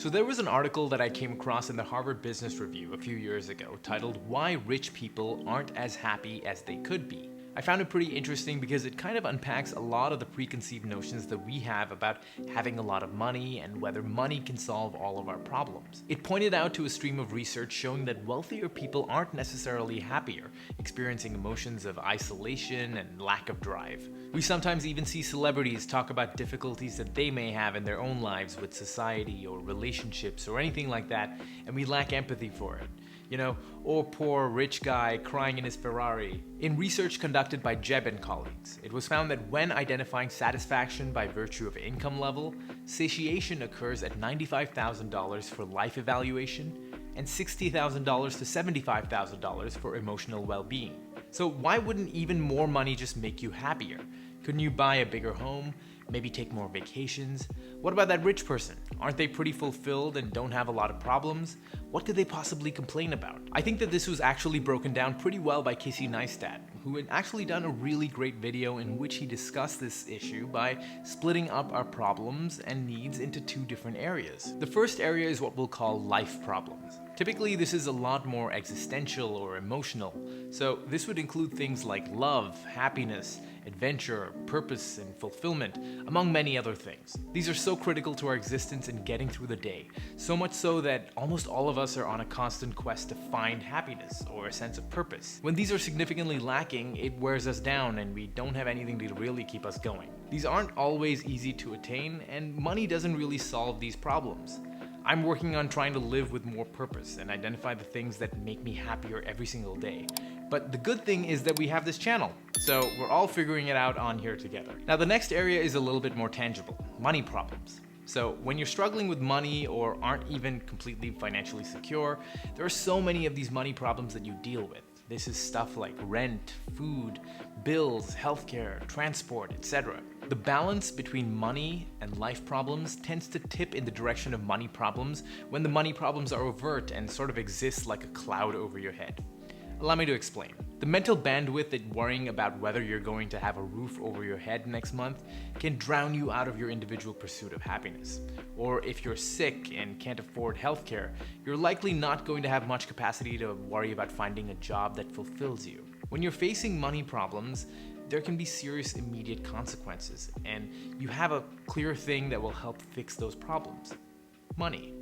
So there was an article that I came across in the Harvard Business Review a few years ago titled "Why Rich People Aren't as Happy as They Could Be." I found it pretty interesting because it kind of unpacks a lot of the preconceived notions that we have about having a lot of money and whether money can solve all of our problems. It pointed out to a stream of research showing that wealthier people aren't necessarily happier, experiencing emotions of isolation and lack of drive. We sometimes even see celebrities talk about difficulties that they may have in their own lives with society or relationships or anything like that, and we lack empathy for it. Or poor rich guy crying in his Ferrari. In research conducted by Jeb and colleagues, it was found that when identifying satisfaction by virtue of income level, satiation occurs at $95,000 for life evaluation and $60,000 to $75,000 for emotional well-being. So why wouldn't even more money just make you happier? Couldn't you buy a bigger home? Maybe take more vacations? What about that rich person? Aren't they pretty fulfilled and don't have a lot of problems? What could they possibly complain about? I think that this was actually broken down pretty well by Casey Neistat, who had actually done a really great video in which he discussed this issue by splitting up our problems and needs into two different areas. The first area is what we'll call life problems. Typically, this is a lot more existential or emotional, so this would include things like love, happiness, adventure, purpose, and fulfillment, among many other things. These are so critical to our existence in getting through the day, so much so that almost all of us are on a constant quest to find happiness or a sense of purpose. When these are significantly lacking, it wears us down and we don't have anything to really keep us going. These aren't always easy to attain, and money doesn't really solve these problems. I'm working on trying to live with more purpose and identify the things that make me happier every single day. But the good thing is that we have this channel, so we're all figuring it out on here together. Now the next area is a little bit more tangible, money problems. So when you're struggling with money or aren't even completely financially secure, there are so many of these money problems that you deal with. This is stuff like rent, food, bills, healthcare, transport, etc. The balance between money and life problems tends to tip in the direction of money problems when the money problems are overt and sort of exist like a cloud over your head. Allow me to explain. The mental bandwidth that worrying about whether you're going to have a roof over your head next month can drown you out of your individual pursuit of happiness. Or if you're sick and can't afford healthcare, you're likely not going to have much capacity to worry about finding a job that fulfills you. When you're facing money problems, there can be serious immediate consequences, and you have a clear thing that will help fix those problems: money.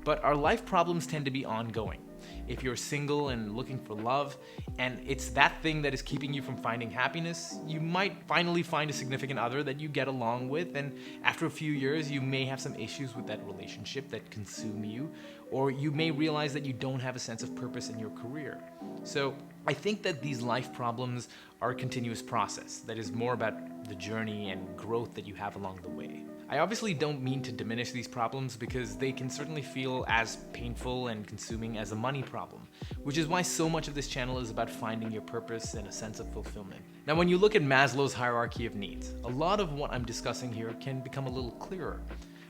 But our life problems tend to be ongoing. If you're single and looking for love, and it's that thing that is keeping you from finding happiness, you might finally find a significant other that you get along with, and after a few years, you may have some issues with that relationship that consume you, or you may realize that you don't have a sense of purpose in your career. So I think that these life problems are a continuous process that is more about the journey and growth that you have along the way. I obviously don't mean to diminish these problems because they can certainly feel as painful and consuming as a money problem, which is why so much of this channel is about finding your purpose and a sense of fulfillment. Now, when you look at Maslow's hierarchy of needs, a lot of what I'm discussing here can become a little clearer.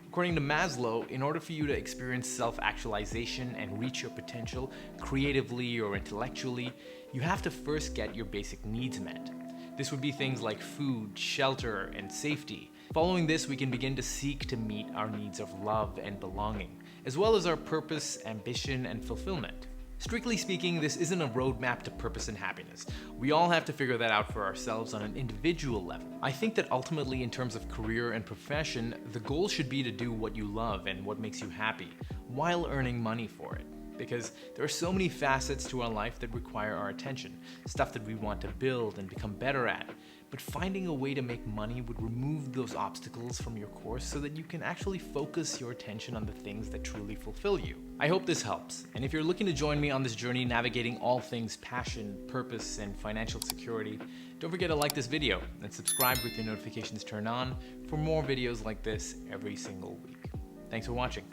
According to Maslow, in order for you to experience self-actualization and reach your potential creatively or intellectually, you have to first get your basic needs met. This would be things like food, shelter, and safety. Following this, we can begin to seek to meet our needs of love and belonging, as well as our purpose, ambition, and fulfillment. Strictly speaking, this isn't a roadmap to purpose and happiness. We all have to figure that out for ourselves on an individual level. I think that ultimately, in terms of career and profession, the goal should be to do what you love and what makes you happy, while earning money for it. Because there are so many facets to our life that require our attention, stuff that we want to build and become better at. But finding a way to make money would remove those obstacles from your course so that you can actually focus your attention on the things that truly fulfill you. I hope this helps, and if you're looking to join me on this journey navigating all things passion, purpose, and financial security, don't forget to like this video and subscribe with your notifications turned on for more videos like this every single week. Thanks for watching.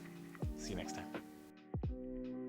See you next time.